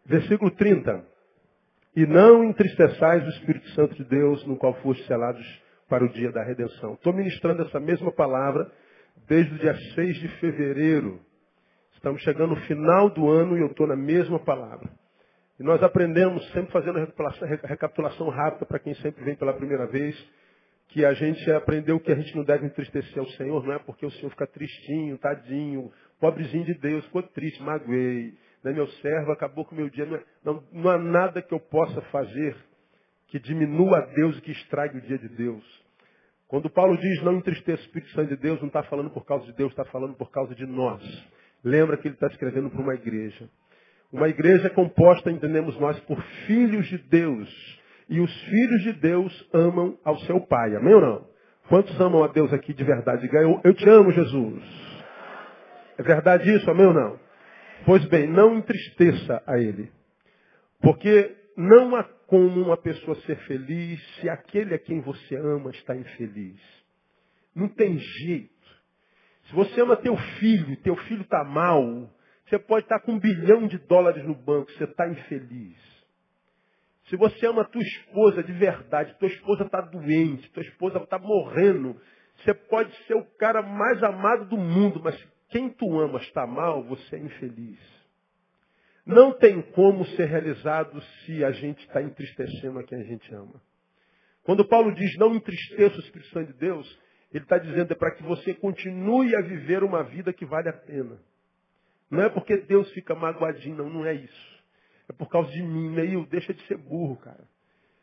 Versículo 30. E não entristeçais o Espírito Santo de Deus, no qual foste selados para o dia da redenção. Estou ministrando essa mesma palavra desde o dia 6 de fevereiro. Estamos chegando no final do ano e eu estou na mesma palavra. E nós aprendemos, sempre fazendo a recapitulação rápida para quem sempre vem pela primeira vez, que a gente aprendeu que a gente não deve entristecer ao Senhor, não é porque o Senhor fica tristinho, tadinho, pobrezinho de Deus, ficou triste, magoei, né, meu servo, acabou com o meu dia. Não há nada que eu possa fazer que diminua a Deus e que estrague o dia de Deus. Quando Paulo diz não entristeça o Espírito Santo de Deus, não está falando por causa de Deus, está falando por causa de nós. Lembra que ele está escrevendo para uma igreja. Uma igreja é composta, entendemos nós, por filhos de Deus. E os filhos de Deus amam ao seu Pai. Amém ou não? Quantos amam a Deus aqui de verdade? Diga, eu te amo, Jesus. É verdade isso? Amém ou não? Pois bem, não entristeça a Ele. Porque não há como uma pessoa ser feliz se aquele a quem você ama está infeliz. Não tem jeito. Se você ama teu filho está mal, você pode estar com $1 bilhão no banco, você está infeliz. Se você ama tua esposa de verdade, tua esposa está doente, tua esposa está morrendo, você pode ser o cara mais amado do mundo, mas quem tu ama está mal, você é infeliz. Não tem como ser realizado se a gente está entristecendo a quem a gente ama. Quando Paulo diz não entristeça o Espírito Santo de Deus, ele está dizendo é para que você continue a viver uma vida que vale a pena. Não é porque Deus fica magoadinho, não é isso. É por causa de mim, Neil, deixa de ser burro, cara.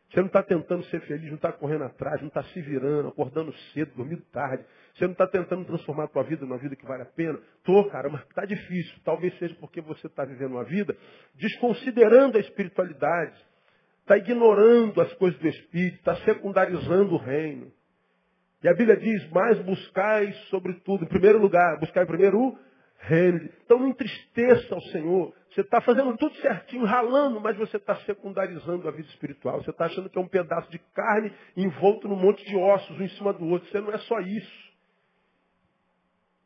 Você não está tentando ser feliz, não está correndo atrás, não está se virando, acordando cedo, dormindo tarde. Você não está tentando transformar a tua vida numa vida que vale a pena. Estou, cara, mas está difícil. Talvez seja porque você está vivendo uma vida desconsiderando a espiritualidade. Está ignorando as coisas do Espírito, está secundarizando o reino. E a Bíblia diz, mas buscai sobretudo, em primeiro lugar, buscai primeiro o reino. Então não entristeça ao Senhor. Você está fazendo tudo certinho, ralando, mas você está secundarizando a vida espiritual. Você está achando que é um pedaço de carne envolto num monte de ossos, um em cima do outro. Você não é só isso.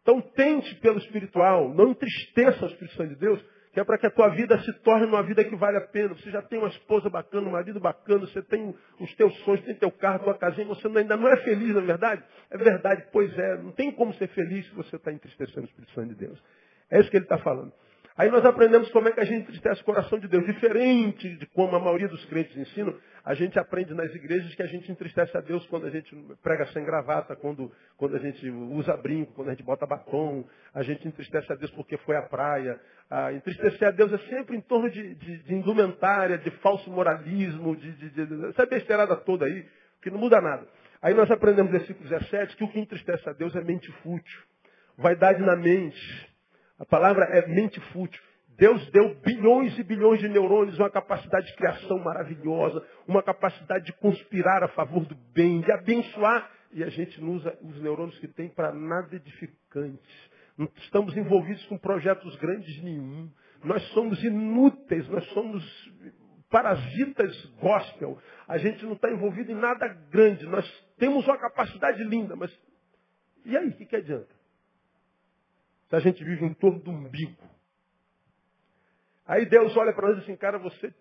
Então tente pelo espiritual, não entristeça o Espírito Santo de Deus, que é para que a tua vida se torne uma vida que vale a pena. Você já tem uma esposa bacana, um marido bacana, você tem os teus sonhos, tem teu carro, tua casinha, você ainda não é feliz, não é verdade? É verdade, pois é. Não tem como ser feliz se você está entristecendo o Espírito Santo de Deus. É isso que ele está falando. Aí nós aprendemos como é que a gente entristece o coração de Deus. Diferente de como a maioria dos crentes ensinam, a gente aprende nas igrejas que a gente entristece a Deus quando a gente prega sem gravata, quando a gente usa brinco, quando a gente bota batom. A gente entristece a Deus porque foi à praia. Entristecer a Deus é sempre em torno de indumentária, de falso moralismo, essa besteirada toda aí, que não muda nada. Aí nós aprendemos no versículo 17 que o que entristece a Deus é mente fútil. Vaidade na mente. A palavra é mente fútil. Deus deu bilhões e bilhões de neurônios, uma capacidade de criação maravilhosa, uma capacidade de conspirar a favor do bem, de abençoar. E a gente não usa os neurônios que tem para nada edificante. Não estamos envolvidos com projetos grandes nenhum. Nós somos inúteis, nós somos parasitas gospel. A gente não está envolvido em nada grande. Nós temos uma capacidade linda, mas e aí, o que adianta? Se a gente vive em torno do umbigo. Aí Deus olha para nós e diz assim, cara, você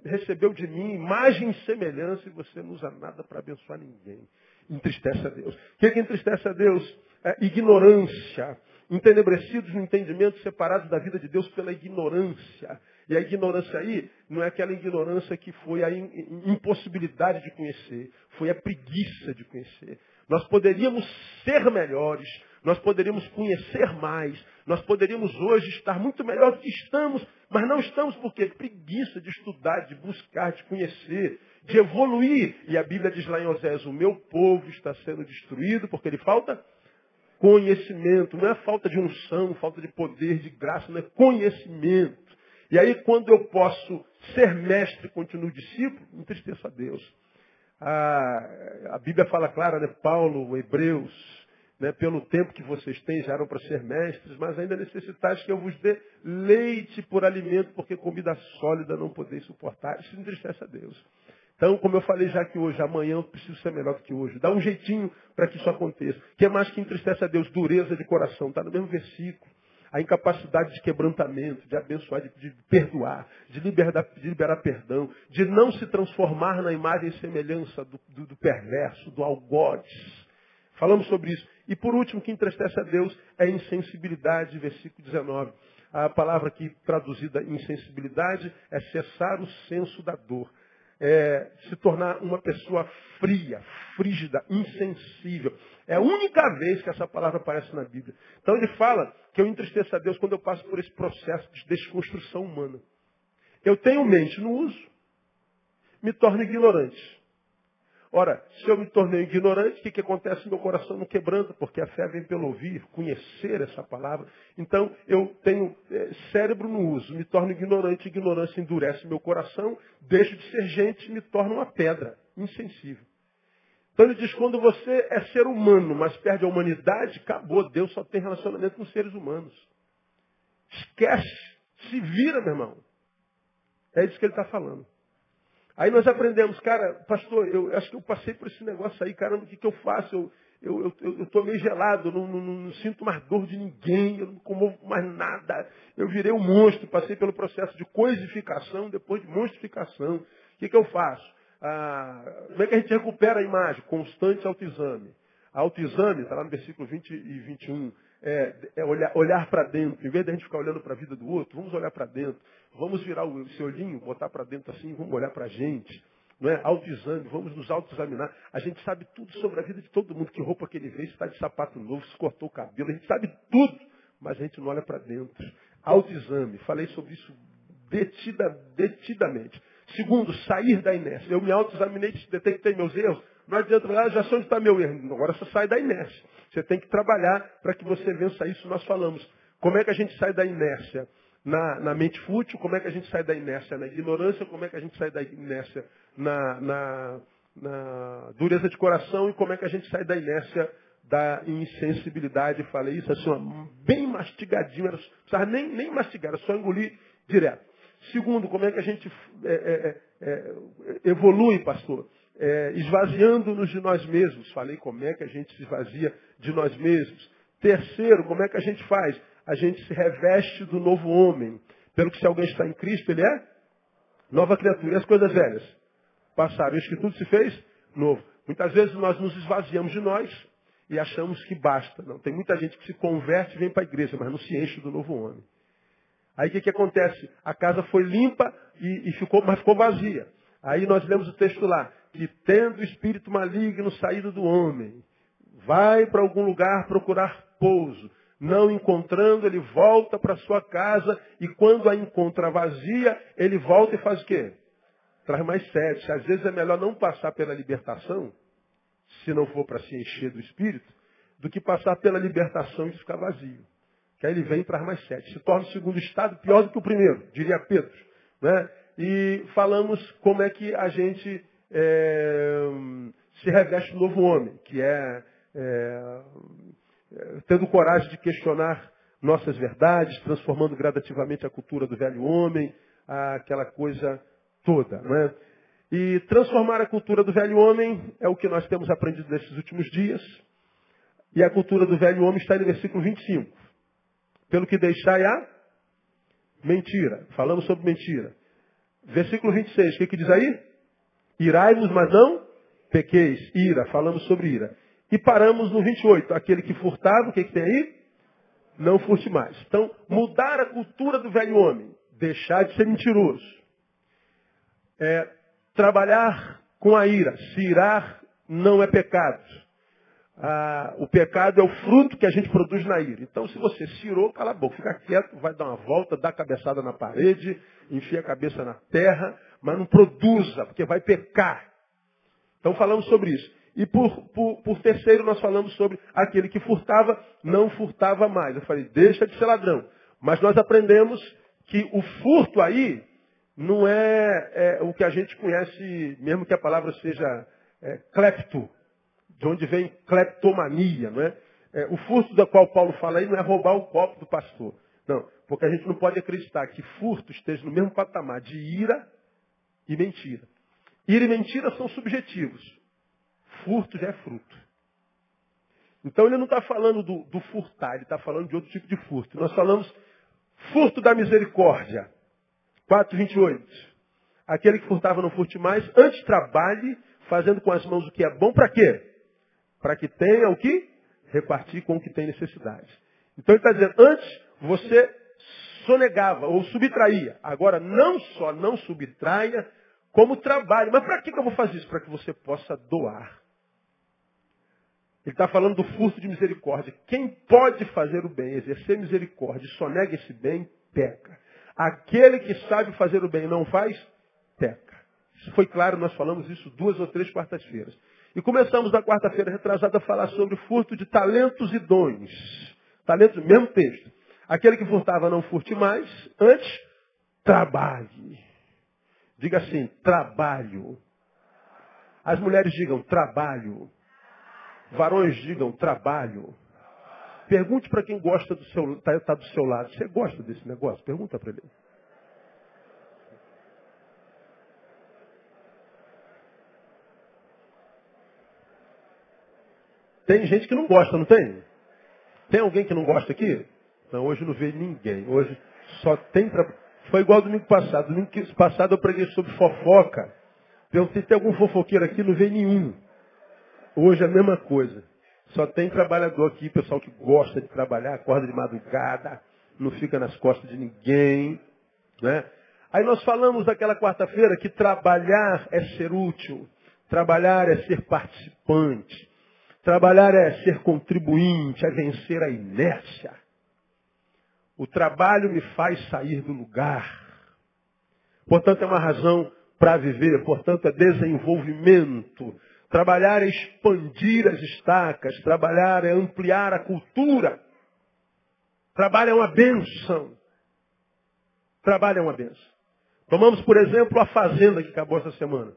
recebeu de mim imagem e semelhança e você não usa nada para abençoar ninguém. Entristece a Deus. O que entristece a Deus? É ignorância. Entenebrecidos no entendimento, separados da vida de Deus pela ignorância. E a ignorância aí não é aquela ignorância que foi a impossibilidade de conhecer. Foi a preguiça de conhecer. Nós poderíamos ser melhores. Nós poderíamos conhecer mais. Nós poderíamos hoje estar muito melhor do que estamos. Mas não estamos porque preguiça de estudar, de buscar, de conhecer, de evoluir. E a Bíblia diz lá em Oséias, o meu povo está sendo destruído porque ele falta conhecimento. Não é falta de unção, falta de poder, de graça, não é conhecimento. E aí quando eu posso ser mestre e continuo discípulo, entristeça a Deus. A Bíblia fala clara, né? Paulo, Hebreus, né? Pelo tempo que vocês têm, já eram para ser mestres, mas ainda necessitais que eu vos dê leite por alimento, porque comida sólida não podeis suportar. Isso entristece a Deus. Então, como eu falei já que hoje, amanhã eu preciso ser melhor do que hoje. Dá um jeitinho para que isso aconteça. O que é mais que entristece a Deus? Dureza de coração. Está no mesmo versículo. a incapacidade de quebrantamento, de abençoar, de perdoar, de liberar perdão, de não se transformar na imagem e semelhança do perverso, do algoz. Falamos sobre isso. E por último, o que entristece a Deus é a insensibilidade, versículo 19. A palavra aqui traduzida insensibilidade é cessar o senso da dor. É se tornar uma pessoa fria, frígida, insensível. É a única vez que essa palavra aparece na Bíblia. Então ele fala que eu entristeço a Deus quando eu passo por esse processo de desconstrução humana. Eu tenho mente, não uso, me torno ignorante. Ora, se eu me tornei ignorante, o que acontece? Meu coração não quebranta, porque a fé vem pelo ouvir, conhecer essa palavra. Então, eu tenho cérebro no uso, me torno ignorante, ignorância endurece meu coração, deixo de ser gente, me torno uma pedra, insensível. Então ele diz, quando você é ser humano, mas perde a humanidade, acabou, Deus só tem relacionamento com seres humanos. Esquece, se vira, meu irmão. É isso que ele está falando. Aí nós aprendemos, cara, pastor, eu acho que eu passei por esse negócio aí, caramba, o que eu faço? Eu estou meio gelado, não sinto mais dor de ninguém, eu não comovo mais nada. Eu virei um monstro, passei pelo processo de coisificação, depois de monstrificação. O que eu faço? Como é que a gente recupera a imagem? Constante autoexame. Autoexame, está lá no versículo 20 e 21, olhar para dentro. Em vez de a gente ficar olhando para a vida do outro, vamos olhar para dentro. Vamos virar o seu olhinho, botar para dentro assim, vamos olhar para a gente. Não é? Autoexame, vamos nos autoexaminar. A gente sabe tudo sobre a vida de todo mundo, que roupa que ele veio, se está de sapato novo, se cortou o cabelo, a gente sabe tudo, mas a gente não olha para dentro. Autoexame, falei sobre isso detidamente. Segundo, sair da inércia. Eu me autoexaminei, detectei meus erros, não adianta, já sei onde está meu erro. Agora você sai da inércia. Você tem que trabalhar para que você vença isso. Nós falamos. Como é que a gente sai da inércia? Na mente fútil, como é que a gente sai da inércia? Na ignorância, como é que a gente sai da inércia? Na dureza de coração, e como é que a gente sai da inércia da insensibilidade? Falei isso assim, ó, bem mastigadinho, não precisava nem mastigar, era só engolir direto. Segundo, como é que a gente evolui, pastor? Esvaziando-nos de nós mesmos. Falei como é que a gente se esvazia de nós mesmos. Terceiro, como é que a gente faz? A gente se reveste do novo homem. Pelo que se alguém está em Cristo, ele é nova criatura. E as coisas velhas passaram. Isso que tudo se fez novo. Muitas vezes nós nos esvaziamos de nós e achamos que basta. Não, tem muita gente que se converte e vem para a igreja, mas não se enche do novo homem. Aí o que acontece? A casa foi limpa mas ficou vazia. Aí nós lemos o texto lá, que tendo o espírito maligno saído do homem, vai para algum lugar procurar pouso. Não encontrando, ele volta para sua casa, e quando a encontra vazia, ele volta e faz o quê? Traz mais sede. Às vezes é melhor não passar pela libertação, se não for para se encher do espírito, do que passar pela libertação e ficar vazio. Que aí ele vem e traz mais sede. Se torna o segundo estado pior do que o primeiro, diria Pedro. Né? E falamos como é que a gente se reveste do novo homem, que tendo coragem de questionar nossas verdades, transformando gradativamente a cultura do velho homem, aquela coisa toda. Né? E transformar a cultura do velho homem é o que nós temos aprendido nesses últimos dias. E a cultura do velho homem está no versículo 25. Pelo que deixai a mentira. Falamos sobre mentira. Versículo 26, o que diz aí? Irai-vos, mas não pequeis. Ira, falamos sobre ira. E paramos no 28. Aquele que furtava, o que tem aí? Não furte mais. Então, mudar a cultura do velho homem. Deixar de ser mentiroso. Trabalhar com a ira. Se irar não é pecado. O pecado é o fruto que a gente produz na ira. Então, se você se irou, cala a boca, fica quieto, vai dar uma volta, dá a cabeçada na parede, enfia a cabeça na terra, mas não produza, porque vai pecar. Então, falamos sobre isso. E por terceiro, nós falamos sobre aquele que furtava, não furtava mais. Eu falei, deixa de ser ladrão. Mas nós aprendemos que o furto aí não é o que a gente conhece, mesmo que a palavra seja clepto. De onde vem cleptomania, não é? O furto da qual Paulo fala aí não é roubar o copo do pastor. Não, porque a gente não pode acreditar que furto esteja no mesmo patamar de ira e mentira. Ira e mentira são subjetivos. Furto já é fruto. Então ele não está falando do furtar, ele está falando de outro tipo de furto. Nós falamos furto da misericórdia. 4:28. Aquele que furtava não furte mais, antes trabalhe, fazendo com as mãos o que é bom, para quê? Para que tenha o que? Repartir com o que tem necessidade. Então ele está dizendo, antes você sonegava ou subtraía. Agora não só não subtraia, como trabalhe. Mas para que eu vou fazer isso? Para que você possa doar. Ele está falando do furto de misericórdia. Quem pode fazer o bem, exercer misericórdia e sonega esse bem, peca. Aquele que sabe fazer o bem e não faz, peca. Isso foi claro, nós falamos isso 2 ou 3 quartas-feiras. E começamos na quarta-feira retrasada a falar sobre furto de talentos e dons. Talentos, mesmo texto. Aquele que furtava não furte mais, antes trabalhe. Diga assim, trabalho. As mulheres digam trabalho. Varões digam trabalho. Pergunte para quem gosta está do seu lado. Você gosta desse negócio? Pergunta para ele. Tem gente que não gosta, não tem? Tem alguém que não gosta aqui? Não, hoje não veio ninguém. Hoje só tem... Foi igual domingo passado. Domingo passado eu preguei sobre fofoca. Perguntei se tem algum fofoqueiro aqui, não veio nenhum. Hoje é a mesma coisa. Só tem trabalhador aqui, pessoal que gosta de trabalhar, acorda de madrugada, não fica nas costas de ninguém. Né? Aí nós falamos naquela quarta-feira que trabalhar é ser útil, trabalhar é ser participante, trabalhar é ser contribuinte, é vencer a inércia. O trabalho me faz sair do lugar. Portanto, é uma razão para viver, portanto, é desenvolvimento. Trabalhar é expandir as estacas, trabalhar é ampliar a cultura. Trabalho é uma bênção. Trabalho é uma bênção. Tomamos, por exemplo, a fazenda que acabou essa semana.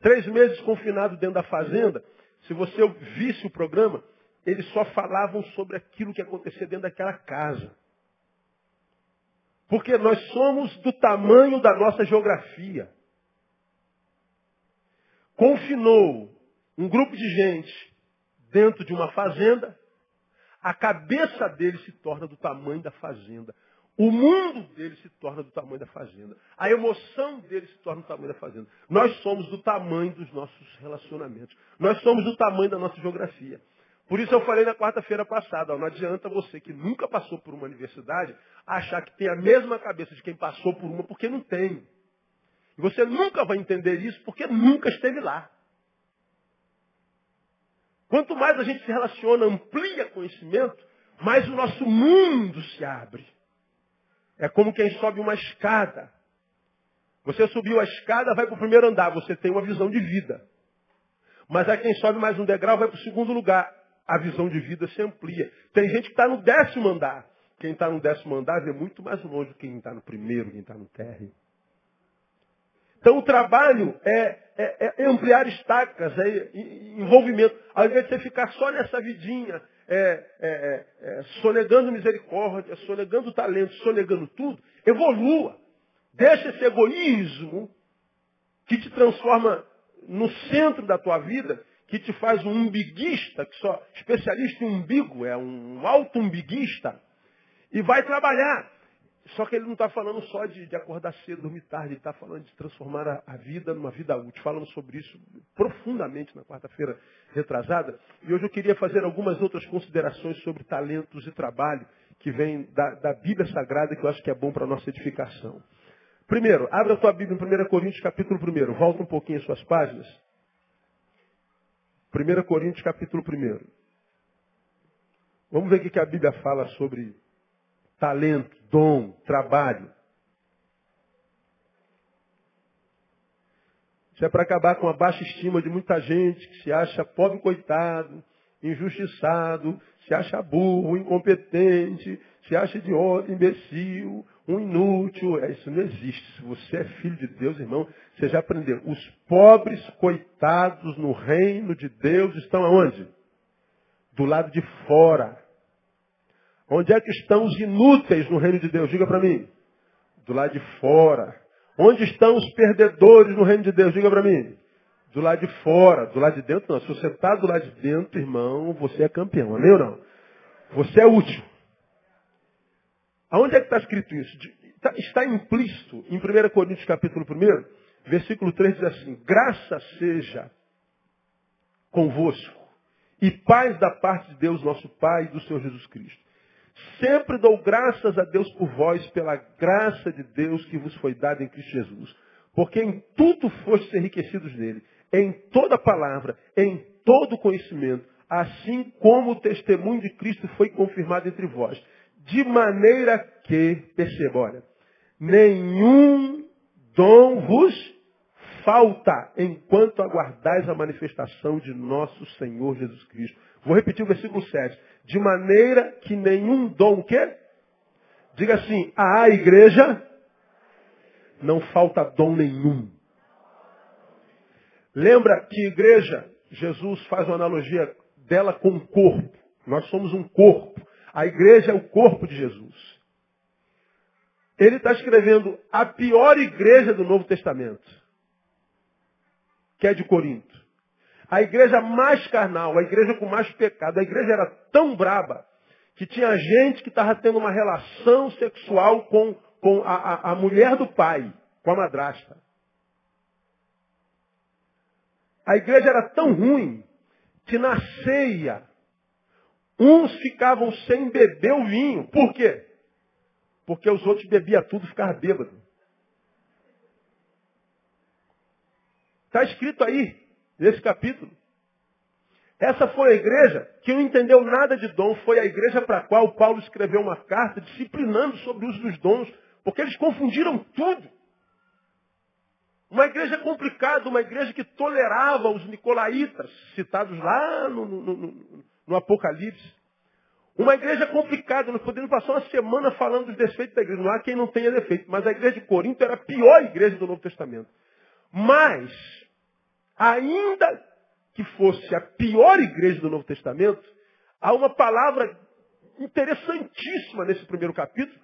3 meses confinado dentro da fazenda. Se você visse o programa, eles só falavam sobre aquilo que acontecia dentro daquela casa. Porque nós somos do tamanho da nossa geografia. Confinou um grupo de gente dentro de uma fazenda, a cabeça dele se torna do tamanho da fazenda. O mundo dele se torna do tamanho da fazenda. A emoção dele se torna do tamanho da fazenda. Nós somos do tamanho dos nossos relacionamentos. Nós somos do tamanho da nossa geografia. Por isso eu falei na quarta-feira passada, ó, não adianta você que nunca passou por uma universidade achar que tem a mesma cabeça de quem passou por uma, porque não tem. E você nunca vai entender isso porque nunca esteve lá. Quanto mais a gente se relaciona, amplia conhecimento, mais o nosso mundo se abre. É como quem sobe uma escada. Você subiu a escada, vai para o primeiro andar, você tem uma visão de vida. Mas aí quem sobe mais um degrau vai para o segundo lugar. A visão de vida se amplia. Tem gente que está no 10º andar. Quem está no 10º andar vê muito mais longe do que quem está no primeiro, quem está no térreo. Então o trabalho é ampliar estacas, é envolvimento. Ao invés de você ficar só nessa vidinha, sonegando misericórdia, sonegando talento, sonegando tudo, evolua. Deixa esse egoísmo que te transforma no centro da tua vida, que te faz um umbiguista, que só especialista em umbigo, é um auto-umbiguista, e vai trabalhar. Só que ele não está falando só de acordar cedo, dormir tarde, ele está falando de transformar a vida numa vida útil. Falamos sobre isso profundamente na quarta-feira retrasada. E hoje eu queria fazer algumas outras considerações sobre talentos e trabalho que vêm da Bíblia Sagrada, que eu acho que é bom para a nossa edificação. Primeiro, abra a tua Bíblia em 1 Coríntios, capítulo 1. Volta um pouquinho as suas páginas. 1 Coríntios, capítulo 1. Vamos ver o que a Bíblia fala sobre talento, dom, trabalho. Isso é para acabar com a baixa estima de muita gente que se acha pobre coitado, injustiçado, se acha burro, incompetente, se acha idiota, imbecil, um inútil. Isso não existe. Se você é filho de Deus, irmão, você já aprendeu. Os pobres coitados no reino de Deus estão aonde? Do lado de fora. Onde é que estão os inúteis no reino de Deus? Diga para mim. Do lado de fora. Onde estão os perdedores no reino de Deus? Diga para mim. do lado de fora, do lado de dentro não. Se você está do lado de dentro, irmão, você é campeão, amém ou não? Você é útil. Aonde é que está escrito isso? Está implícito em 1 Coríntios capítulo 1, versículo 3 diz assim: graça seja convosco e paz da parte de Deus nosso Pai e do Senhor Jesus Cristo. Sempre dou graças a Deus por vós, pela graça de Deus que vos foi dada em Cristo Jesus. Porque em tudo fostes enriquecidos nele, em toda palavra, em todo conhecimento, assim como o testemunho de Cristo foi confirmado entre vós. De maneira que, perceba, olha, nenhum dom vos falta enquanto aguardais a manifestação de nosso Senhor Jesus Cristo. Vou repetir o versículo 7. De maneira que nenhum dom, o quê? Diga assim, à igreja não falta dom nenhum. Lembra que igreja, Jesus faz uma analogia dela com um corpo. Nós somos um corpo. A igreja é o corpo de Jesus. Ele está escrevendo a pior igreja do Novo Testamento, que é de Corinto. A igreja mais carnal, a igreja com mais pecado. A igreja era tão braba que tinha gente que estava tendo uma relação sexual com a mulher do pai, com a madrasta. A igreja era tão ruim que na ceia uns ficavam sem beber o vinho. Por quê? Porque os outros bebiam tudo e ficavam bêbados. Está escrito aí, nesse capítulo. Essa foi a igreja que não entendeu nada de dom. Foi a igreja para a qual Paulo escreveu uma carta disciplinando sobre o uso dos dons. Porque eles confundiram tudo. Uma igreja complicada, uma igreja que tolerava os nicolaítas, citados lá no Apocalipse. Uma igreja complicada, nós podemos passar uma semana falando dos defeitos da igreja. Não há quem não tenha defeito. Mas a igreja de Corinto era a pior igreja do Novo Testamento. Mas, ainda que fosse a pior igreja do Novo Testamento, há uma palavra interessantíssima nesse primeiro capítulo,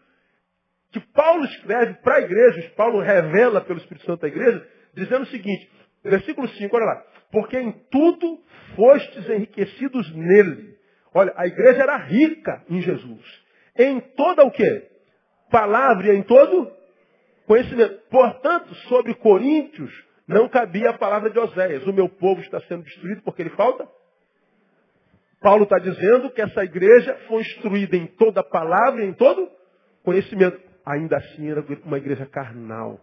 que Paulo escreve para a igreja, Paulo revela pelo Espírito Santo à igreja, dizendo o seguinte, versículo 5, olha lá, porque em tudo fostes enriquecidos nele. Olha, a igreja era rica em Jesus. Em toda o quê? Palavra e em todo conhecimento. Portanto, sobre Coríntios, não cabia a palavra de Oséias. O meu povo está sendo destruído porque ele falta. Paulo está dizendo que essa igreja foi instruída em toda palavra e em todo conhecimento. Ainda assim era uma igreja carnal.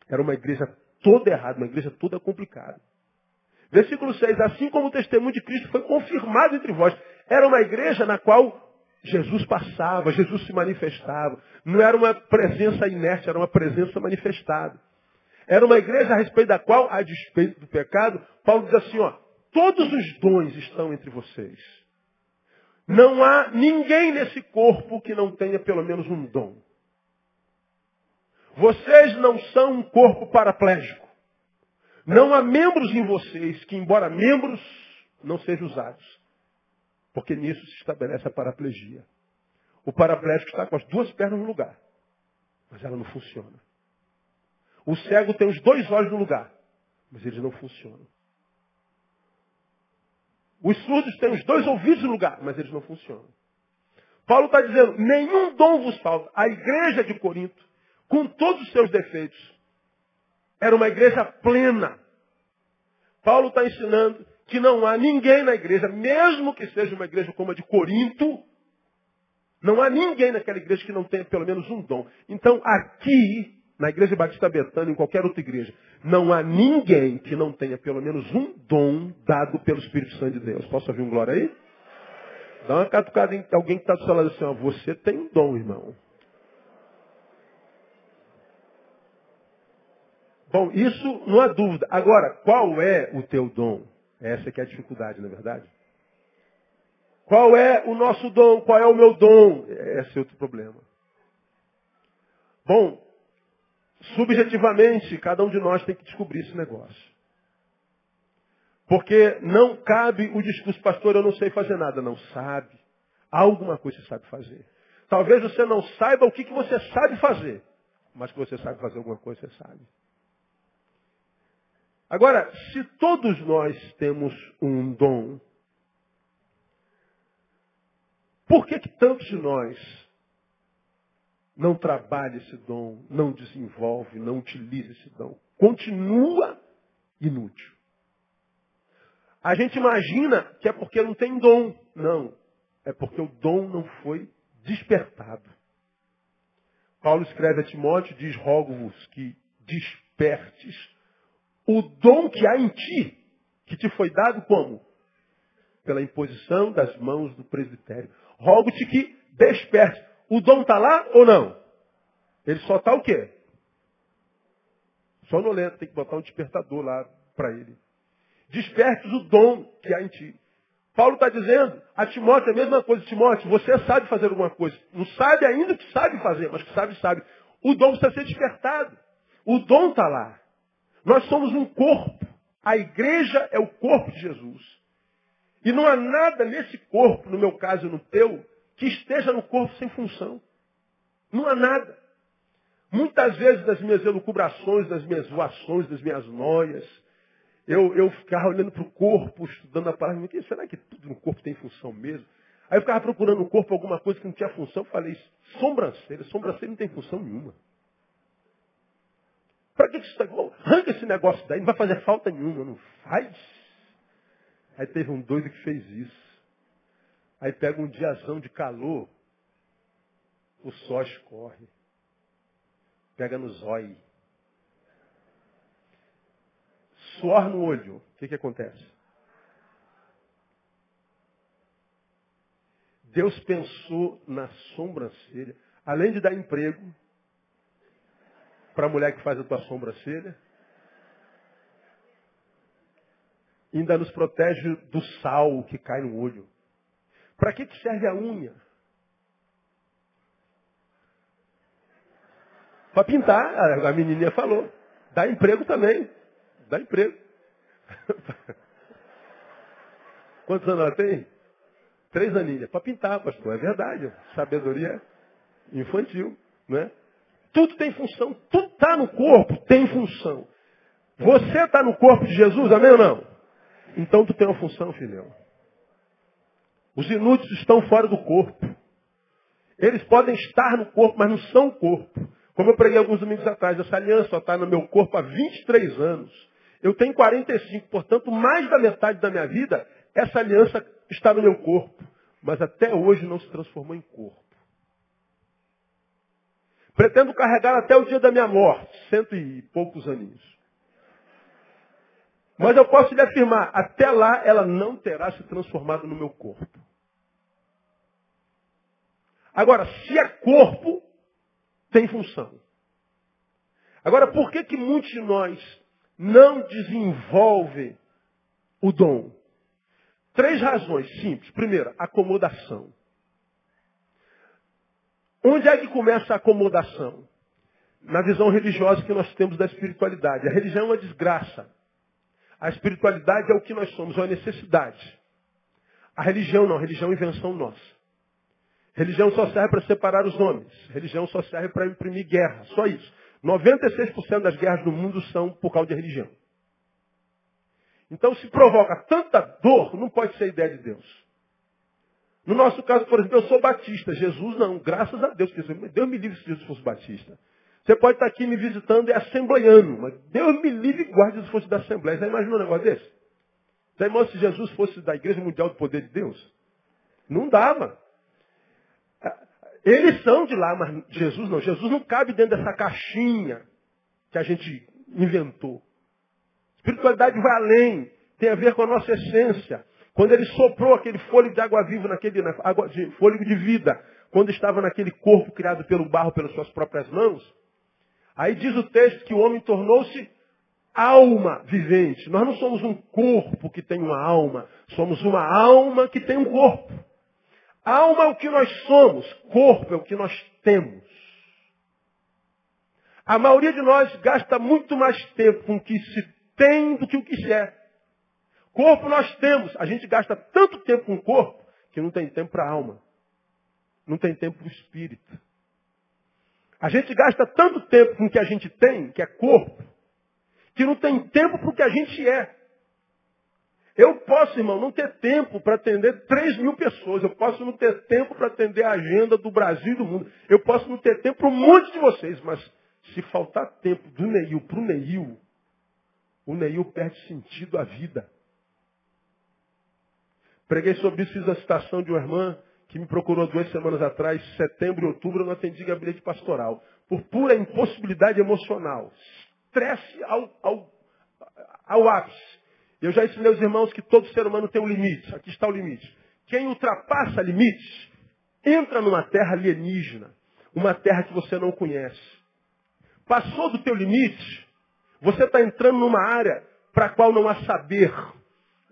Era uma igreja toda errada, uma igreja toda complicada. Versículo 6. Assim como o testemunho de Cristo foi confirmado entre vós. Era uma igreja na qual Jesus passava, Jesus se manifestava. Não era uma presença inerte, era uma presença manifestada. Era uma igreja a respeito da qual, a despeito do pecado, Paulo diz assim, ó, todos os dons estão entre vocês. Não há ninguém nesse corpo que não tenha pelo menos um dom. Vocês não são um corpo paraplégico. Não há membros em vocês que, embora membros, não sejam usados. Porque nisso se estabelece a paraplegia. O paraplégico está com as duas pernas no lugar, mas ela não funciona. O cego tem os dois olhos no lugar, mas eles não funcionam. Os surdos têm os dois ouvidos no lugar, mas eles não funcionam. Paulo está dizendo, nenhum dom vos falta. A igreja de Corinto, com todos os seus defeitos, era uma igreja plena. Paulo está ensinando que não há ninguém na igreja, mesmo que seja uma igreja como a de Corinto, não há ninguém naquela igreja que não tenha pelo menos um dom. Então, aqui, na Igreja Batista Betânia, em qualquer outra igreja, não há ninguém que não tenha pelo menos um dom dado pelo Espírito Santo de Deus. Posso ouvir um glória aí? Dá uma catucada em alguém que está do seu lado assim, ó, você tem um dom, irmão. Bom, isso não há dúvida. Agora, qual é o teu dom? Essa que é a dificuldade, não é verdade? Qual é o nosso dom? Qual é o meu dom? Esse é outro problema. Bom, subjetivamente, cada um de nós tem que descobrir esse negócio. Porque não cabe o discurso, pastor, eu não sei fazer nada. Não sabe. Alguma coisa você sabe fazer. Talvez você não saiba o que você sabe fazer. Mas que você sabe fazer alguma coisa, você sabe. Agora, se todos nós temos um dom, por que tantos de nós não trabalha esse dom, não desenvolve, não utiliza esse dom? Continua inútil. A gente imagina que é porque não tem dom. Não. É porque o dom não foi despertado. Paulo escreve a Timóteo, diz, rogo-vos que despertes o dom que há em ti, que te foi dado como? Pela imposição das mãos do presbitério. Rogo-te que desperte. O dom está lá ou não? Ele só está o quê? Sonolento, tem que botar um despertador lá para ele. Despertes o dom que há em ti. Paulo está dizendo a Timóteo a mesma coisa. Timóteo, você sabe fazer alguma coisa. Não sabe ainda que sabe fazer, mas que sabe. O dom precisa ser despertado. O dom está lá. Nós somos um corpo. A igreja é o corpo de Jesus. E não há nada nesse corpo, no meu caso e no teu, que esteja no corpo sem função. Não há nada. Muitas vezes das minhas elucubrações, das minhas voações, das minhas noias, eu ficava olhando para o corpo, estudando a palavra. Será que tudo no corpo tem função mesmo? Aí eu ficava procurando no corpo alguma coisa que não tinha função. Eu falei, sobrancelha não tem função nenhuma. Para que isso está igual? Arranca esse negócio daí, não vai fazer falta nenhuma. Não faz. Aí teve um doido que fez isso. Aí pega um diazão de calor, o sol escorre. Pega no zóio. Suor no olho. O que acontece? Deus pensou na sobrancelha, além de dar emprego para a mulher que faz a tua sobrancelha, ainda nos protege do sal que cai no olho. Para que serve a unha? Para pintar, a menininha falou. Dá emprego também. Dá emprego. Quantos anos ela tem? 3 aninhos. Para pintar, pastor. É verdade. Sabedoria infantil. Não é? Tudo tem função. Tudo está no corpo, tem função. Você está no corpo de Jesus, amém ou não? Então tu tem uma função, filhão. Os inúteis estão fora do corpo. Eles podem estar no corpo, mas não são o corpo. Como eu preguei alguns domingos atrás, essa aliança só está no meu corpo há 23 anos. Eu tenho 45, portanto, mais da metade da minha vida, essa aliança está no meu corpo. Mas até hoje não se transformou em corpo. Pretendo carregar até o dia da minha morte, 100 e poucos aninhos. Mas eu posso lhe afirmar, até lá ela não terá se transformado no meu corpo. Agora, se é corpo, tem função. Agora, por que muitos de nós não desenvolvem o dom? 3 razões simples. Primeiro, acomodação. Onde é que começa a acomodação? Na visão religiosa que nós temos da espiritualidade. A religião é uma desgraça. A espiritualidade é o que nós somos, é uma necessidade. A religião não, a religião é invenção nossa. Religião só serve para separar os homens. Religião só serve para imprimir guerra. Só isso. 96% das guerras do mundo são por causa de religião. Então, se provoca tanta dor, não pode ser ideia de Deus. No nosso caso, por exemplo, eu sou batista. Jesus não, graças a Deus. Deus me livre se Jesus fosse batista. Você pode estar aqui me visitando e assembleiano, mas Deus me livre e guarde se fosse da Assembleia. Você imagina um negócio desse? Você imagina se Jesus fosse da Igreja Mundial do Poder de Deus? Não dava. Eles são de lá, mas Jesus não. Jesus não cabe dentro dessa caixinha que a gente inventou. Espiritualidade vai além, tem a ver com a nossa essência. Quando ele soprou aquele fôlego de água viva, fôlego de vida, quando estava naquele corpo criado pelo barro, pelas suas próprias mãos, aí diz o texto que o homem tornou-se alma vivente. Nós não somos um corpo que tem uma alma, somos uma alma que tem um corpo. Alma é o que nós somos, corpo é o que nós temos. A maioria de nós gasta muito mais tempo com o que se tem do que o que se é. Corpo nós temos, a gente gasta tanto tempo com o corpo que não tem tempo para a alma. Não tem tempo para o espírito. A gente gasta tanto tempo com o que a gente tem, que é corpo, que não tem tempo para o que a gente é. Eu posso, irmão, não ter tempo para atender 3.000 pessoas. Eu posso não ter tempo para atender a agenda do Brasil e do mundo. Eu posso não ter tempo para um monte de vocês. Mas se faltar tempo do Neil para o Neil, o Neil perde sentido à vida. Preguei sobre isso, fiz a citação de uma irmã que me procurou 2 semanas atrás, setembro e outubro, eu não atendi gabinete pastoral. Por pura impossibilidade emocional. Estresse ao ápice. Eu já ensinei aos irmãos que todo ser humano tem um limite. Aqui está o limite. Quem ultrapassa limites, entra numa terra alienígena. Uma terra que você não conhece. Passou do teu limite, você está entrando numa área para a qual não há saber,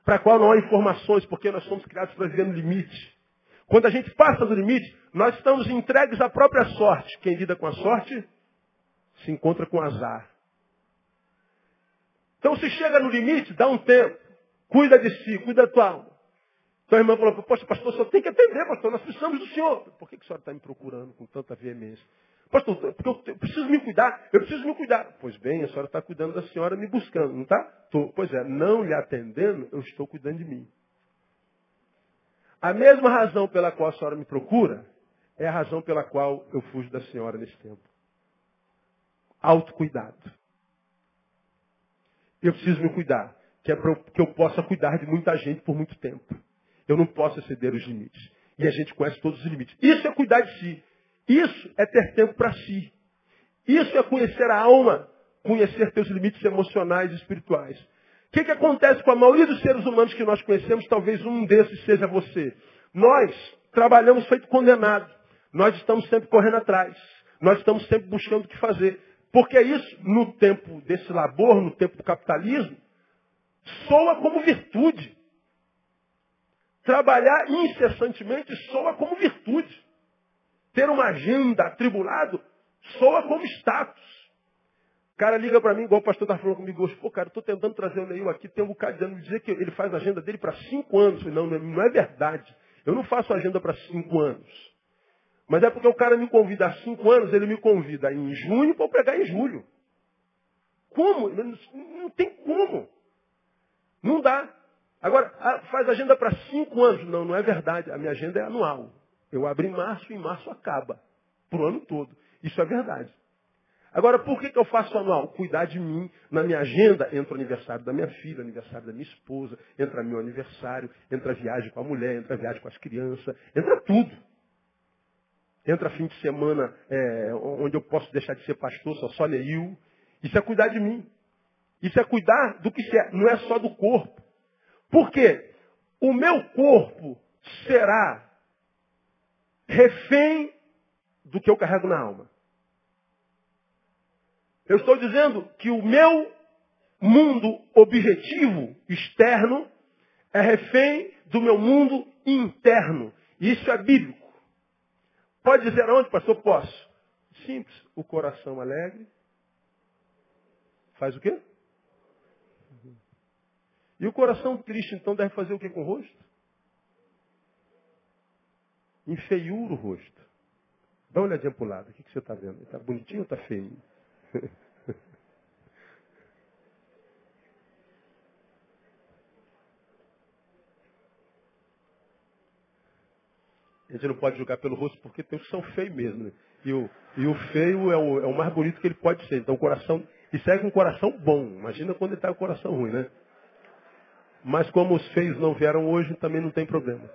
para a qual não há informações, porque nós somos criados para viver no limite. Quando a gente passa do limite, nós estamos entregues à própria sorte. Quem lida com a sorte, se encontra com azar. Então, se chega no limite, dá um tempo. Cuida de si, cuida da tua alma. Então a irmã falou, poxa, pastor, só tem que atender, pastor, nós precisamos do senhor. Por que a senhora está me procurando com tanta veemência? Pastor, porque eu preciso me cuidar, eu preciso me cuidar. Pois bem, a senhora está cuidando da senhora me buscando, não está? Pois é, não lhe atendendo, eu estou cuidando de mim. A mesma razão pela qual a senhora me procura é a razão pela qual eu fujo da senhora nesse tempo. Autocuidado. Eu preciso me cuidar, que é para que eu possa cuidar de muita gente por muito tempo. Eu não posso exceder os limites. E a gente conhece todos os limites. Isso é cuidar de si. Isso é ter tempo para si. Isso é conhecer a alma, conhecer teus limites emocionais e espirituais. O que acontece com a maioria dos seres humanos que nós conhecemos? Talvez um desses seja você. Nós trabalhamos feito condenado. Nós estamos sempre correndo atrás. Nós estamos sempre buscando o que fazer. Porque isso, no tempo desse labor, no tempo do capitalismo, soa como virtude. Trabalhar incessantemente soa como virtude. Ter uma agenda atribulado soa como status. O cara liga para mim, igual o pastor está falando comigo hoje. Pô, cara, eu estou tentando trazer o Neil aqui, tem um bocado de anos, me dizer que ele faz a agenda dele para 5 anos. Eu falei, não é verdade. Eu não faço agenda para 5 anos. Mas é porque o cara me convida há 5 anos, ele me convida em junho para eu pregar em julho. Como? Não tem como. Não dá. Agora, faz agenda para 5 anos. Não é verdade. A minha agenda é anual. Eu abro em março e em março acaba. Para o ano todo. Isso é verdade. Agora, por que eu faço anual? Cuidar de mim. Na minha agenda entra o aniversário da minha filha, o aniversário da minha esposa, entra meu aniversário, entra a viagem com a mulher, entra a viagem com as crianças, entra tudo. Entra fim de semana onde eu posso deixar de ser pastor, só Neil. Isso é cuidar de mim. Isso é cuidar do que não é só do corpo. Por quê? O meu corpo será refém do que eu carrego na alma. Eu estou dizendo que o meu mundo objetivo, externo, é refém do meu mundo interno. E isso é bíblico. Pode dizer aonde, pastor? Posso. Simples. O coração alegre faz o quê? E o coração triste, então, deve fazer o que com o rosto? Enfeiura o rosto. Dá uma olhadinha para o lado. O que você está vendo? Está bonitinho ou está feio? A gente não pode julgar pelo rosto porque tem os que são feios mesmo. Né? E o feio é o mais bonito que ele pode ser. Então o coração... E segue com um coração bom. Imagina quando ele está com o coração ruim, né? Mas como os feios não vieram hoje, também não tem problema.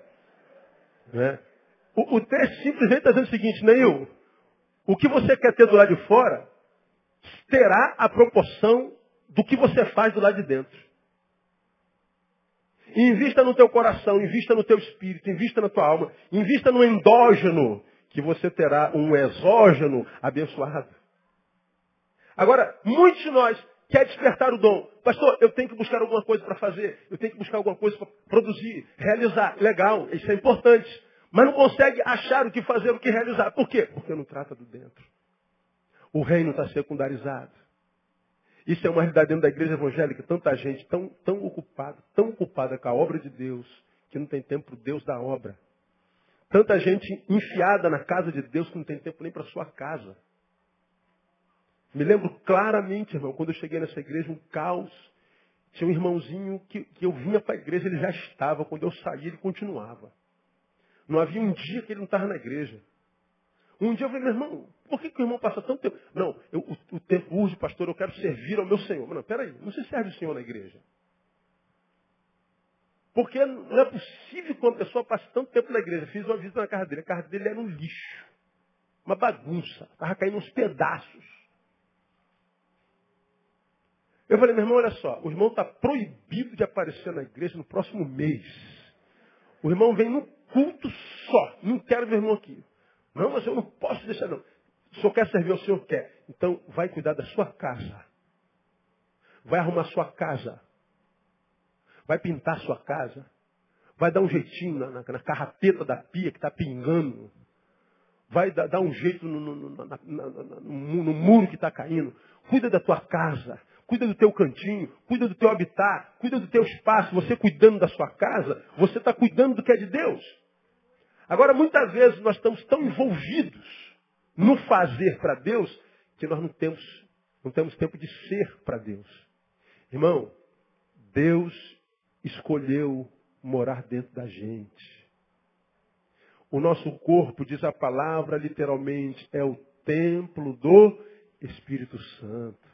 Né? O texto simplesmente está dizendo o seguinte, Neil, o que você quer ter do lado de fora terá a proporção do que você faz do lado de dentro. Invista no teu coração, invista no teu espírito, invista na tua alma, invista no endógeno, que você terá um exógeno abençoado. Agora, muitos de nós querem despertar o dom. Pastor, eu tenho que buscar alguma coisa para fazer, eu tenho que buscar alguma coisa para produzir, realizar. Legal, isso é importante. Mas não consegue achar o que fazer, o que realizar. Por quê? Porque não trata do dentro. O reino está secundarizado. Isso é uma realidade dentro da igreja evangélica. Tanta gente tão ocupada com a obra de Deus, que não tem tempo para o Deus da obra. Tanta gente enfiada na casa de Deus que não tem tempo nem para a sua casa. Me lembro claramente, irmão, quando eu cheguei nessa igreja, um caos. Tinha um irmãozinho que eu vinha para a igreja, ele já estava. Quando eu saía, ele continuava. Não havia um dia que ele não estava na igreja. Um dia eu falei, meu irmão, por que o irmão passa tanto tempo? Não, o tempo urge, pastor, eu quero servir ao meu Senhor. Mas não, peraí, não se serve o Senhor na igreja. Porque não é possível que uma pessoa passe tanto tempo na igreja. Fiz uma visita na casa dele. A casa dele era um lixo. Uma bagunça. Estava caindo uns pedaços. Eu falei, meu irmão, olha só. O irmão está proibido de aparecer na igreja no próximo mês. O irmão vem num culto só. Não quero ver o irmão aqui. Não, mas eu não posso deixar, não. O senhor quer servir, o senhor quer. Então, vai cuidar da sua casa. Vai arrumar sua casa. Vai pintar sua casa. Vai dar um jeitinho na carrapeta da pia que está pingando. Vai dar um jeito no muro que está caindo. Cuida da tua casa. Cuida do teu cantinho. Cuida do teu habitat. Cuida do teu espaço. Você cuidando da sua casa, você está cuidando do que é de Deus. Agora, muitas vezes nós estamos tão envolvidos no fazer para Deus que nós não temos tempo de ser para Deus. Irmão, Deus escolheu morar dentro da gente. O nosso corpo, diz a palavra literalmente, é o templo do Espírito Santo.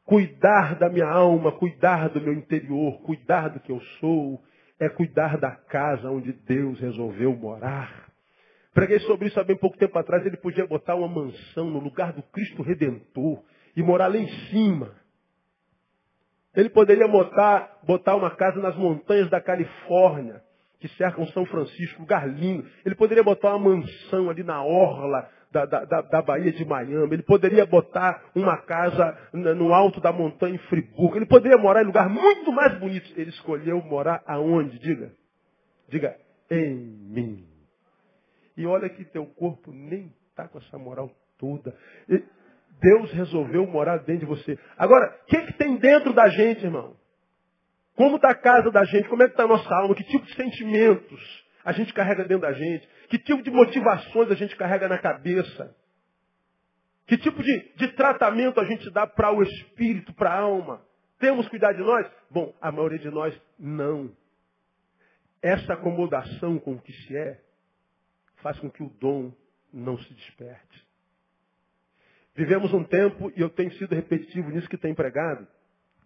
Cuidar da minha alma, cuidar do meu interior, cuidar do que eu sou, é cuidar da casa onde Deus resolveu morar. Preguei sobre isso há bem pouco tempo atrás. Ele podia botar uma mansão no lugar do Cristo Redentor e morar lá em cima. Ele poderia botar uma casa nas montanhas da Califórnia, que cercam São Francisco, lugar lindo. Ele poderia botar uma mansão ali na orla da Baía de Miami. Ele poderia botar uma casa no alto da montanha em Friburgo. Ele poderia morar em lugar muito mais bonito. Ele escolheu morar aonde? Diga, em mim. E olha que teu corpo nem está com essa moral toda. Deus resolveu morar dentro de você. Agora, o que tem dentro da gente, irmão? Como está a casa da gente? Como é que está a nossa alma? Que tipo de sentimentos a gente carrega dentro da gente? Que tipo de motivações a gente carrega na cabeça? Que tipo de tratamento a gente dá para o espírito, para a alma? Temos cuidado de nós? Bom, a maioria de nós não. Essa acomodação com o que se é faz com que o dom não se desperte. Vivemos um tempo, e eu tenho sido repetitivo nisso que tenho pregado,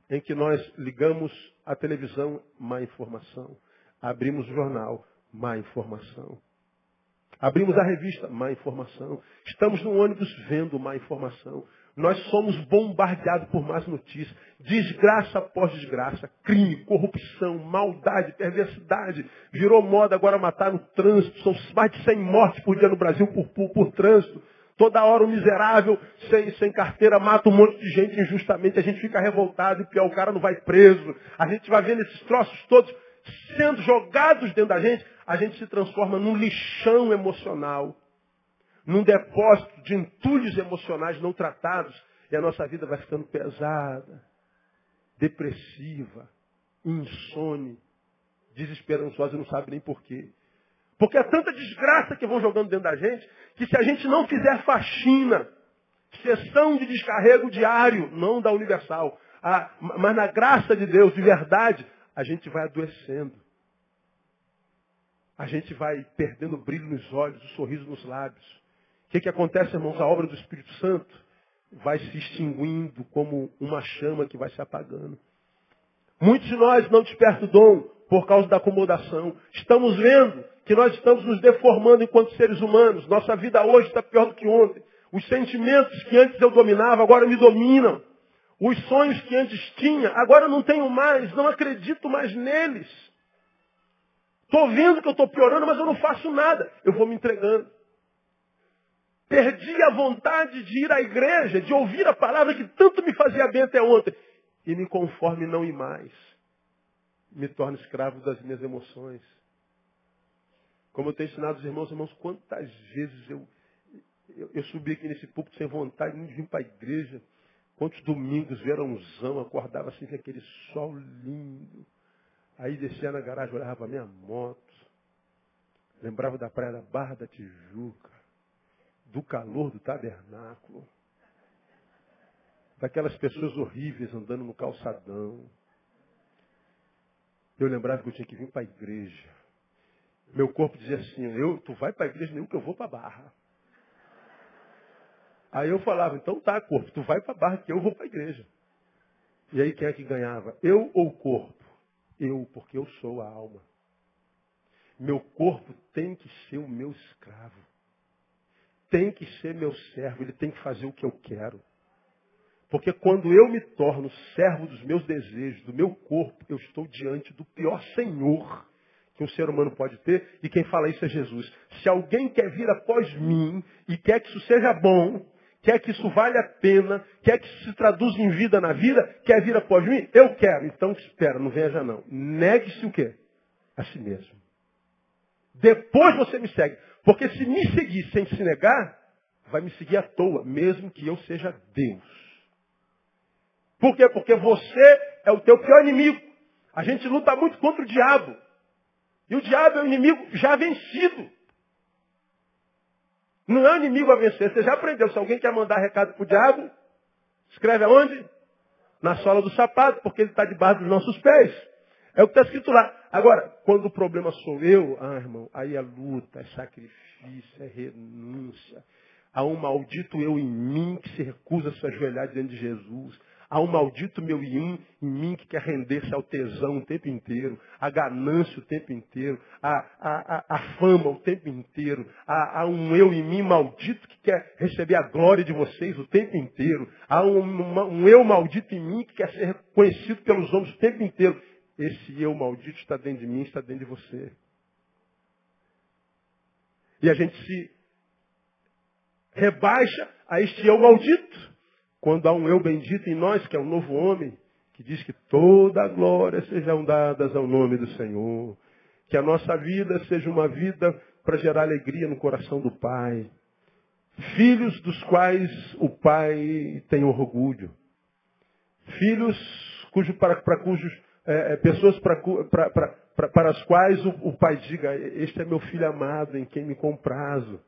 em que nós ligamos a televisão, má informação. Abrimos o jornal, má informação. Abrimos a revista, má informação. Estamos no ônibus vendo má informação. Nós somos bombardeados por más notícias. Desgraça após desgraça. Crime, corrupção, maldade, perversidade. Virou moda agora matar no trânsito. São mais de 100 mortes por dia no Brasil por trânsito. Toda hora um miserável, sem carteira, mata um monte de gente injustamente. A gente fica revoltado e pior, o cara não vai preso. A gente vai vendo esses troços todos sendo jogados dentro da gente. A gente se transforma num lixão emocional. Num depósito de entulhos emocionais não tratados. E a nossa vida vai ficando pesada, depressiva, insone, desesperançosa e não sabe nem porquê. Porque é tanta desgraça que vão jogando dentro da gente, que se a gente não fizer faxina, sessão de descarrego diário, não da Universal, mas na graça de Deus, de verdade, a gente vai adoecendo. A gente vai perdendo o brilho nos olhos, o sorriso nos lábios. O que acontece, irmãos? A obra do Espírito Santo vai se extinguindo como uma chama que vai se apagando. Muitos de nós não despertam o dom por causa da acomodação. Estamos vendo que nós estamos nos deformando enquanto seres humanos. Nossa vida hoje está pior do que ontem. Os sentimentos que antes eu dominava, agora me dominam. Os sonhos que antes tinha, agora não tenho mais. Não acredito mais neles. Estou vendo que eu estou piorando, mas eu não faço nada. Eu vou me entregando. Perdi a vontade de ir à igreja, de ouvir a palavra que tanto me fazia bem até ontem. E me conforme não ir mais. Me torno escravo das minhas emoções. Como eu tenho ensinado os irmãos, quantas vezes eu subi aqui nesse púlpito sem vontade, nem de vir para a igreja. Quantos domingos, verãozão, acordava assim com aquele sol lindo. Aí descia na garagem, olhava para a minha moto. Lembrava da praia da Barra da Tijuca. Do calor do tabernáculo. daquelas pessoas horríveis andando no calçadão. Eu lembrava que eu tinha que vir para a igreja. Meu corpo dizia assim, tu vai para a igreja, nem que eu vou para a Barra. Aí eu falava, então tá, corpo, tu vai para a Barra que eu vou para a igreja. E aí quem é que ganhava? Eu ou o corpo? Eu, porque eu sou a alma. Meu corpo tem que ser o meu escravo. Tem que ser meu servo, ele tem que fazer o que eu quero. Porque quando eu me torno servo dos meus desejos, do meu corpo, eu estou diante do pior senhor que um ser humano pode ter, e quem fala isso é Jesus. Se alguém quer vir após mim e quer que isso seja bom, quer que isso valha a pena, quer que isso se traduza em vida na vida, quer vir após mim, eu quero. Então espera, não venha já não. Negue-se o quê? A si mesmo. Depois você me segue. Porque se me seguir sem se negar, vai me seguir à toa, mesmo que eu seja Deus. Por quê? Porque você é o teu pior inimigo. A gente luta muito contra o diabo. E o diabo é o inimigo já vencido. Não é o inimigo a vencer. Você já aprendeu. Se alguém quer mandar recado para o diabo, escreve aonde? Na sola do sapato, porque ele está debaixo dos nossos pés. É o que está escrito lá. Agora, quando o problema sou eu, irmão, aí é luta, é sacrifício, é renúncia. Há um maldito eu em mim que se recusa a se ajoelhar diante de Jesus. Há um maldito meu em mim que quer render-se ao tesão o tempo inteiro, à ganância o tempo inteiro, à fama o tempo inteiro. Há um eu em mim maldito que quer receber a glória de vocês o tempo inteiro. Há um eu maldito em mim que quer ser reconhecido pelos homens o tempo inteiro. Esse eu maldito está dentro de mim, está dentro de você. E a gente se rebaixa a este eu maldito. Quando há um eu bendito em nós, que é o novo homem, que diz que toda a glória sejam dadas ao nome do Senhor. Que a nossa vida seja uma vida para gerar alegria no coração do Pai. Filhos dos quais o Pai tem orgulho. Filhos pessoas para as quais o Pai diga, este é meu filho amado em quem me comprazo.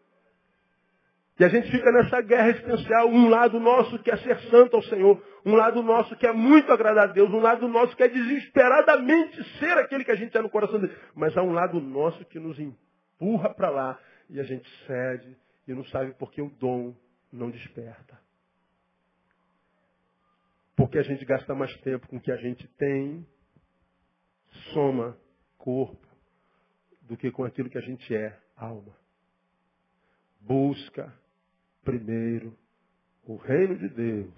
E a gente fica nessa guerra existencial, um lado nosso quer ser santo ao Senhor, um lado nosso quer muito agradar a Deus, um lado nosso quer desesperadamente ser aquele que a gente é no coração dele. Mas há um lado nosso que nos empurra para lá e a gente cede e não sabe por que o dom não desperta. Porque a gente gasta mais tempo com o que a gente tem, soma corpo, do que com aquilo que a gente é, alma. Busca primeiro o reino de Deus.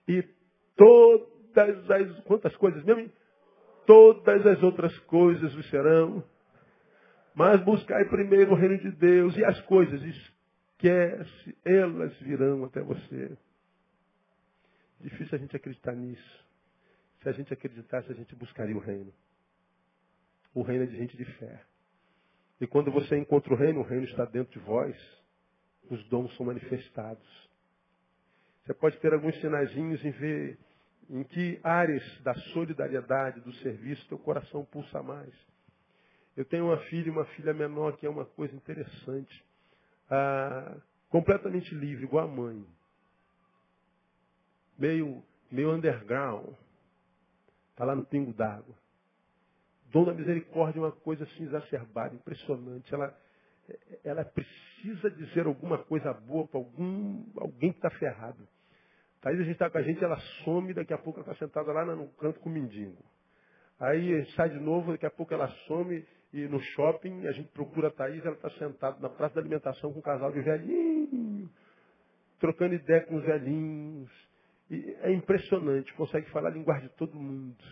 E todas as... Quantas coisas mesmo? Todas as outras coisas vos serão. Mas buscai primeiro o reino de Deus. E as coisas, esquece, elas virão até você. Difícil a gente acreditar nisso. Se a gente acreditasse, a gente buscaria o reino. O reino é de gente de fé. E quando você encontra o reino está dentro de vós. Os dons são manifestados. Você pode ter alguns sinaizinhos em ver em que áreas da solidariedade, do serviço, teu coração pulsa mais. Eu tenho uma filha menor, que é uma coisa interessante. Completamente livre, igual a mãe. Meio underground. Está lá no pingo d'água. Dom da misericórdia é uma coisa assim exacerbada, impressionante. Ela precisa dizer alguma coisa boa para alguém que está ferrado. Aí a gente está com a gente, ela some, daqui a pouco ela está sentada lá no canto com o mendigo. Aí sai de novo, daqui a pouco ela some e no shopping a gente procura a Thaís, ela está sentada na praça da alimentação com um casal de velhinhos, trocando ideia com os velhinhos. E é impressionante, consegue falar a linguagem de todo mundo.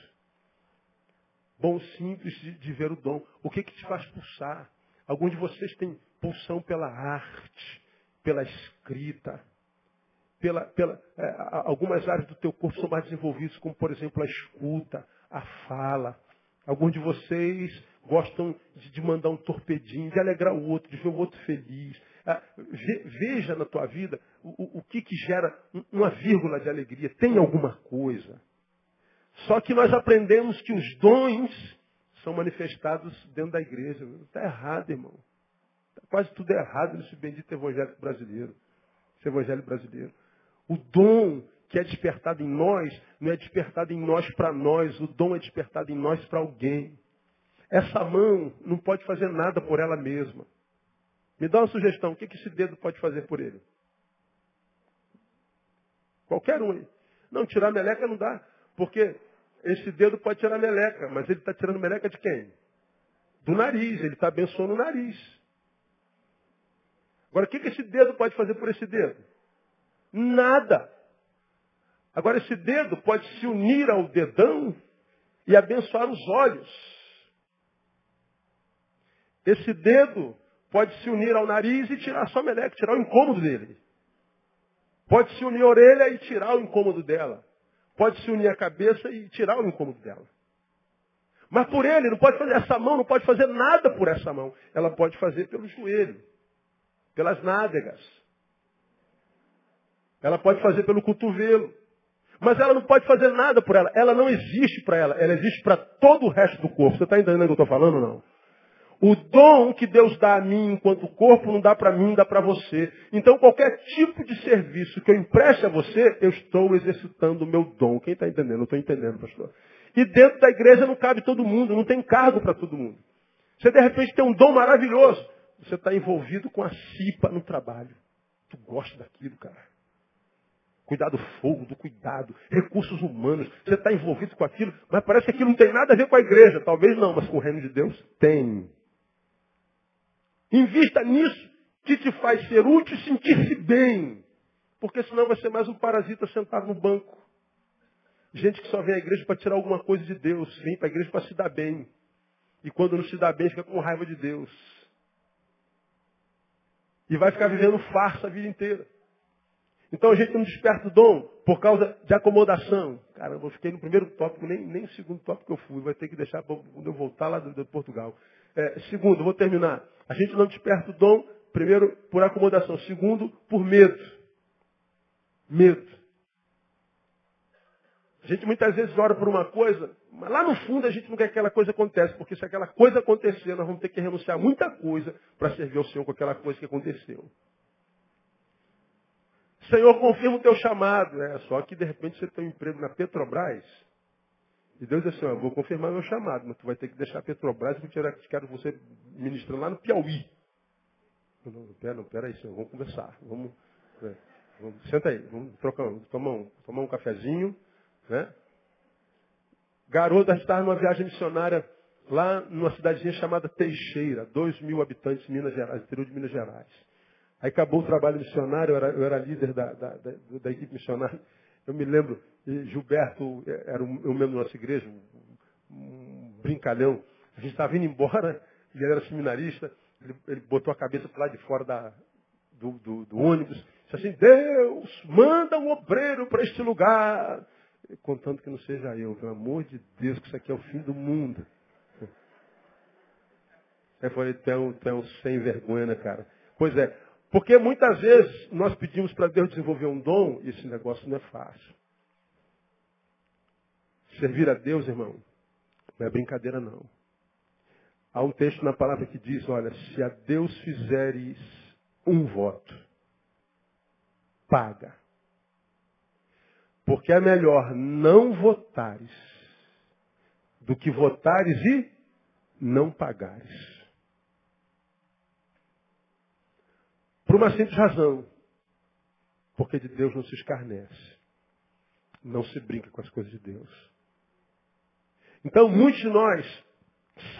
Bom, simples de ver o dom. O que te faz pulsar? Alguns de vocês têm pulsão pela arte, pela escrita, algumas áreas do teu corpo são mais desenvolvidas, como por exemplo a escuta, a fala. Alguns de vocês gostam de mandar um torpedinho, de alegrar o outro, de ver o outro feliz. Veja na tua vida o que gera uma vírgula de alegria. Tem alguma coisa. Só que nós aprendemos que os dons são manifestados dentro da igreja. Está errado, irmão. Tá quase tudo errado nesse bendito evangelho brasileiro. Esse evangelho brasileiro. O dom que é despertado em nós, não é despertado em nós para nós. O dom é despertado em nós para alguém. Essa mão não pode fazer nada por ela mesma. Me dá uma sugestão. O que esse dedo pode fazer por ele? Qualquer um aí. Não, tirar meleca não dá. Porque esse dedo pode tirar meleca. Mas ele está tirando meleca de quem? Do nariz. Ele está abençoando o nariz. Agora, o que esse dedo pode fazer por esse dedo? Nada. Agora, esse dedo pode se unir ao dedão e abençoar os olhos. Esse dedo pode se unir ao nariz e tirar só a meleca, tirar o incômodo dele. Pode se unir a orelha e tirar o incômodo dela. Pode se unir a cabeça e tirar o incômodo dela. Mas por ele, não pode fazer, essa mão não pode fazer nada por essa mão. Ela pode fazer pelo joelho, pelas nádegas. Ela pode fazer pelo cotovelo. Mas ela não pode fazer nada por ela. Ela não existe para ela. Ela existe para todo o resto do corpo. Você está entendendo o que eu estou falando ou não? O dom que Deus dá a mim enquanto corpo não dá para mim, dá para você. Então qualquer tipo de serviço que eu empreste a você, eu estou exercitando o meu dom. Quem está entendendo? Não estou entendendo, pastor. E dentro da igreja não cabe todo mundo, não tem cargo para todo mundo. Você de repente tem um dom maravilhoso. Você está envolvido com a cipa no trabalho. Tu gosta daquilo, cara. Cuidar do fogo, do cuidado, recursos humanos. Você está envolvido com aquilo, mas parece que aquilo não tem nada a ver com a igreja. Talvez não, mas com o reino de Deus tem. Invista nisso que te faz ser útil e sentir-se bem. Porque senão vai ser mais um parasita sentado no banco. Gente que só vem à igreja para tirar alguma coisa de Deus. Vem para a igreja para se dar bem. E quando não se dá bem, fica com raiva de Deus. E vai ficar vivendo farsa a vida inteira. Então a gente não desperta o dom por causa de acomodação. Caramba, eu fiquei no primeiro tópico, nem no segundo tópico eu fui. Vai ter que deixar quando eu voltar lá de Portugal. Segundo, vou terminar. A gente não desperta o dom, primeiro, por acomodação. Segundo, por medo. Medo. A gente muitas vezes ora por uma coisa, mas lá no fundo a gente não quer que aquela coisa aconteça. Porque se aquela coisa acontecer, nós vamos ter que renunciar a muita coisa para servir ao Senhor com aquela coisa que aconteceu. Senhor, confirma o teu chamado. Só que de repente você tem um emprego na Petrobras. E Deus diz assim, eu vou confirmar meu chamado, mas tu vai ter que deixar a Petrobras e eu quero você ministrando lá no Piauí. Não, pera aí, Senhor, vamos conversar. Vamos, senta aí, vamos tomar um cafezinho. Né? Garota estava numa viagem missionária lá numa cidadezinha chamada Teixeira, 2.000 habitantes, Minas Gerais, interior de Minas Gerais. Aí acabou o trabalho missionário, eu era líder da equipe missionária. Eu me lembro, Gilberto era um membro da nossa igreja, um brincalhão. A gente estava indo embora, e ele era seminarista, ele botou a cabeça para lá de fora do ônibus. Disse assim, Deus, manda um obreiro para este lugar. Contando que não seja eu, pelo amor de Deus, que isso aqui é o fim do mundo. Eu falei, tu é um sem vergonha, né, cara? Pois é, porque muitas vezes nós pedimos para Deus desenvolver um dom e esse negócio não é fácil. Servir a Deus, irmão, não é brincadeira não. Há um texto na palavra que diz, olha, se a Deus fizeres um voto, paga. Porque é melhor não votares do que votares e não pagares. Por uma simples razão. Porque de Deus não se escarnece. Não se brinca com as coisas de Deus. Então, muitos de nós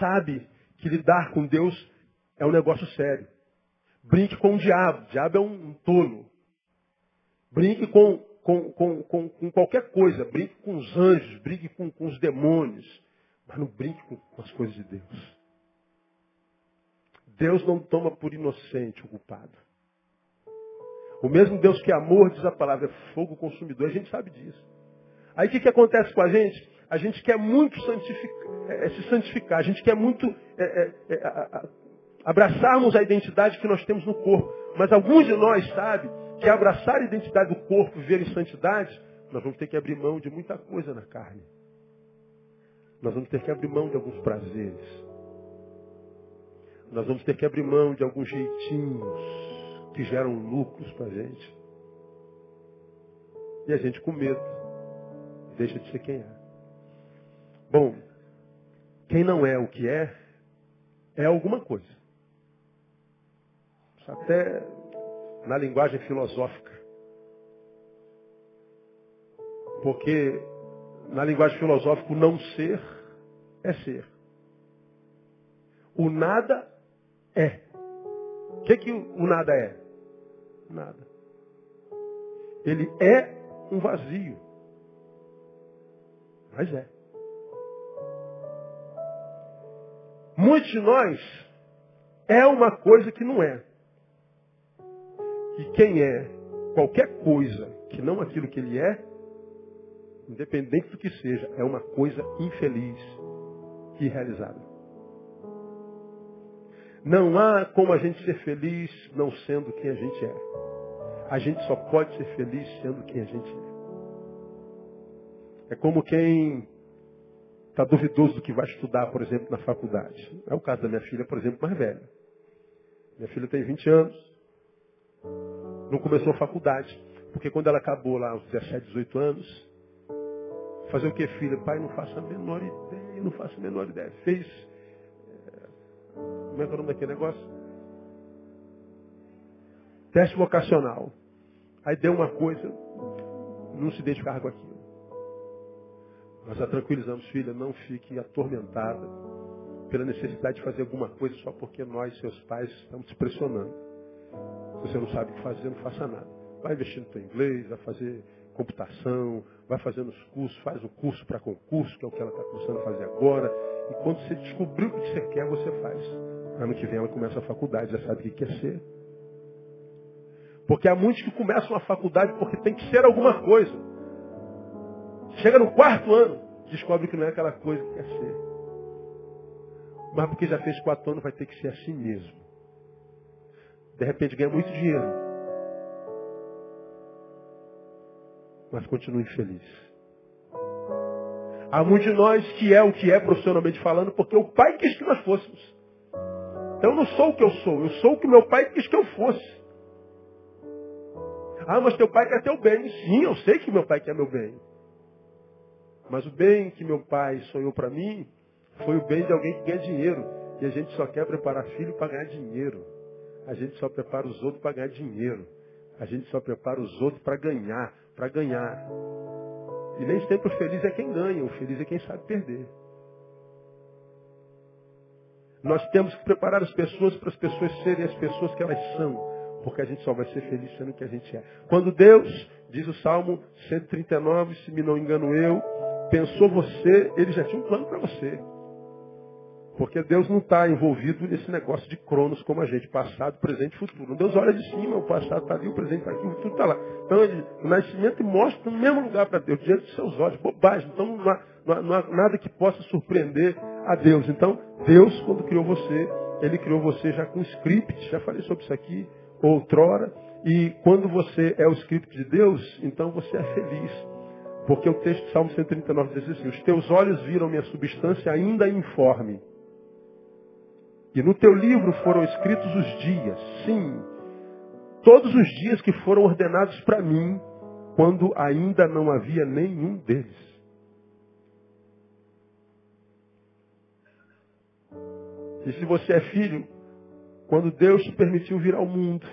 sabem que lidar com Deus é um negócio sério. Brinque com o diabo. O diabo é um tolo. Brinque com qualquer coisa. Brinque com os anjos. Brinque com os demônios. Mas não brinque com as coisas de Deus. Deus não toma por inocente o culpado. O mesmo Deus que é amor, diz a palavra, é fogo consumidor. A gente sabe disso. Aí o que acontece com a gente? A gente quer muito se santificar. A gente quer muito abraçarmos a identidade que nós temos no corpo. Mas alguns de nós sabem que abraçar a identidade do corpo e viver em santidade, nós vamos ter que abrir mão de muita coisa na carne. Nós vamos ter que abrir mão de alguns prazeres. Nós vamos ter que abrir mão de alguns jeitinhos que geram lucros para a gente. E a gente com medo deixa de ser quem é. Bom, quem não é o que é alguma coisa. Isso até na linguagem filosófica. Porque na linguagem filosófica o não ser é ser. O nada é. O que o nada é? Nada. Ele é um vazio. Mas é. Muitos de nós é uma coisa que não é. E quem é qualquer coisa que não aquilo que ele é, independente do que seja, é uma coisa infeliz e irrealizada. Não há como a gente ser feliz não sendo quem a gente é. A gente só pode ser feliz sendo quem a gente é. É como quem está duvidoso do que vai estudar, por exemplo, na faculdade. É o caso da minha filha, por exemplo, mais velha. Minha filha tem 20 anos, não começou a faculdade. Porque quando ela acabou lá, aos 17, 18 anos, fazer o que, filha? Pai, não faço a menor ideia, não faço a menor ideia. Fez, como é que é o nome daquele negócio? Teste vocacional. Aí deu uma coisa, não se identificava com aquilo. Nós a tranquilizamos, filha, não fique atormentada pela necessidade de fazer alguma coisa só porque nós, seus pais, estamos te pressionando. Se você não sabe o que fazer, não faça nada. Vai investir no teu inglês, vai fazer computação, vai fazendo os cursos, faz o curso para concurso, que é o que ela está começando a fazer agora. E quando você descobrir o que você quer, você faz. Ano que vem ela começa a faculdade, já sabe o que quer ser. Porque há muitos que começam a faculdade porque tem que ser alguma coisa. Chega no 4º ano, descobre que não é aquela coisa que quer ser. Mas porque já fez 4 anos, vai ter que ser assim mesmo. De repente ganha muito dinheiro. Mas continua infeliz. Há muitos de nós que é o que é profissionalmente falando, porque o pai quis que nós fôssemos. Então eu não sou o que eu sou o que meu pai quis que eu fosse. Ah, mas teu pai quer teu bem. Sim, eu sei que meu pai quer meu bem. Mas o bem que meu pai sonhou para mim foi o bem de alguém que ganha dinheiro. E a gente só quer preparar filho para ganhar dinheiro. A gente só prepara os outros para ganhar dinheiro. A gente só prepara os outros para ganhar. E nem sempre o feliz é quem ganha. O feliz é quem sabe perder. Nós temos que preparar as pessoas para as pessoas serem as pessoas que elas são. Porque a gente só vai ser feliz sendo o que a gente é. Quando Deus, diz o Salmo 139, se me não engano eu, pensou você, ele já tinha um plano para você. Porque Deus não está envolvido nesse negócio de cronos como a gente, passado, presente e futuro. Deus olha de cima, o passado está ali, o presente está aqui, o futuro está lá. Então o nascimento mostra no mesmo lugar para Deus, diante dos seus olhos, bobagem. Então não há nada que possa surpreender a Deus. Então Deus, quando criou você, Ele criou você já com script, já falei sobre isso aqui outrora. E quando você é o script de Deus, então você é feliz. Porque o texto do Salmo 139 diz assim: os teus olhos viram minha substância ainda informe. E no teu livro foram escritos os dias, sim, todos os dias que foram ordenados para mim, quando ainda não havia nenhum deles. E se você é filho, quando Deus te permitiu vir ao mundo,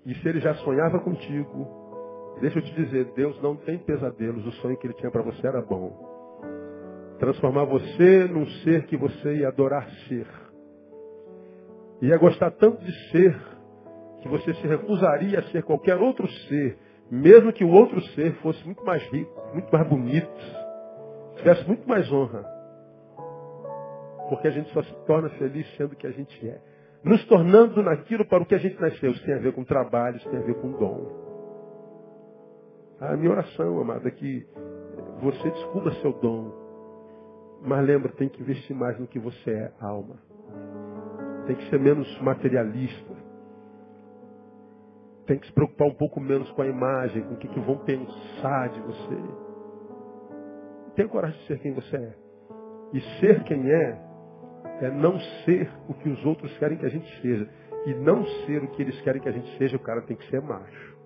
e se Ele já sonhava contigo, deixa eu te dizer, Deus não tem pesadelos, o sonho que Ele tinha para você era bom. Transformar você num ser que você ia adorar ser. Ia gostar tanto de ser, que você se recusaria a ser qualquer outro ser, mesmo que o outro ser fosse muito mais rico, muito mais bonito, tivesse muito mais honra. Porque a gente só se torna feliz sendo o que a gente é. Nos tornando naquilo para o que a gente nasceu. Isso tem a ver com trabalho, isso tem a ver com dom. A minha oração, amada, é que você descubra seu dom. Mas lembra, tem que investir mais no que você é, alma. Tem que ser menos materialista. Tem que se preocupar um pouco menos com a imagem, com o que vão pensar de você. Tenha coragem de ser quem você é. E ser quem é não ser o que os outros querem que a gente seja. E não ser o que eles querem que a gente seja, o cara tem que ser macho.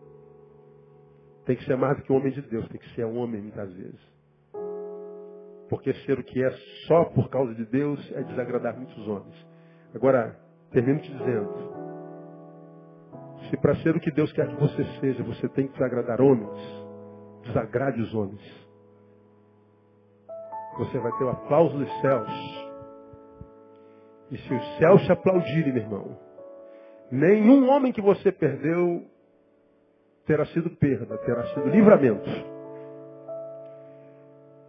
Tem que ser mais do que um homem de Deus, tem que ser um homem muitas vezes. Porque ser o que é só por causa de Deus é desagradar muitos homens. Agora, termino te dizendo, se para ser o que Deus quer que você seja, você tem que desagradar homens, desagrade os homens. Você vai ter o aplauso dos céus. E se os céus te aplaudirem, meu irmão, nenhum homem que você perdeu terá sido perda, terá sido livramento.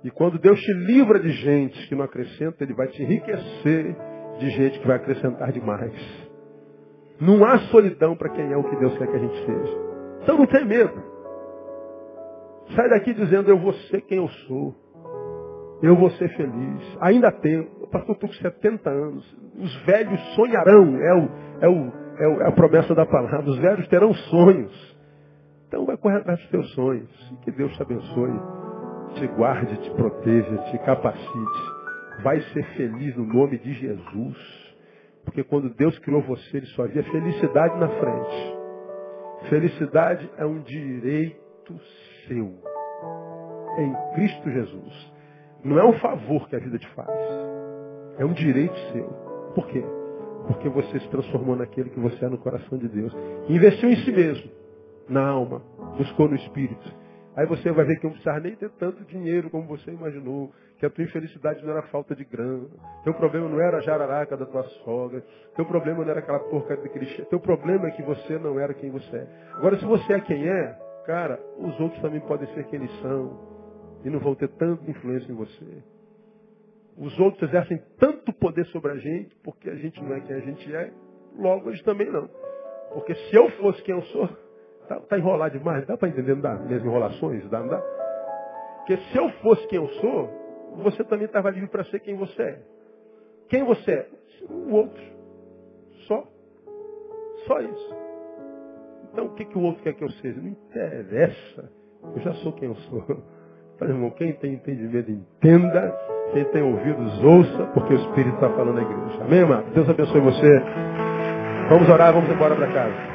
E quando Deus te livra de gente que não acrescenta, Ele vai te enriquecer de gente que vai acrescentar demais. Não há solidão para quem é o que Deus quer que a gente seja. Então não tem medo. Sai daqui dizendo, eu vou ser quem eu sou. Eu vou ser feliz. Ainda há tempo. Pastor, estou com 70 anos. Os velhos sonharão. É a promessa da palavra. Os velhos terão sonhos. Então vai correr atrás dos teus sonhos. E que Deus te abençoe. Te guarde, te proteja, te capacite. Vai ser feliz no nome de Jesus. Porque quando Deus criou você, Ele só via felicidade na frente. Felicidade é um direito seu. Em Cristo Jesus. Não é um favor que a vida te faz. É um direito seu. Por quê? Porque você se transformou naquele que você é no coração de Deus. Investiu em si mesmo. Na alma. Buscou no Espírito. Aí você vai ver que não precisava nem ter tanto dinheiro como você imaginou. Que a tua infelicidade não era falta de grana. Teu problema não era a jararaca da tua sogra. Teu problema não era aquela porcaria daquele chefe. Teu problema é que você não era quem você é. Agora, se você é quem é, cara, os outros também podem ser quem eles são. E não vão ter tanta influência em você. Os outros exercem tanto poder sobre a gente, porque a gente não é quem a gente é, logo eles também não. Porque se eu fosse quem eu sou, tá enrolado demais, dá para entender, não dá? Minhas enrolações, não dá? Porque se eu fosse quem eu sou, você também estava livre para ser quem você é. Quem você é? O outro. Só isso. Então o que o outro quer que eu seja? Não interessa. Eu já sou quem eu sou. Então, irmão, quem tem entendimento, entenda. Quem tem ouvidos, ouça, porque o Espírito está falando na igreja. Amém, irmão? Deus abençoe você. Vamos orar, vamos embora para casa.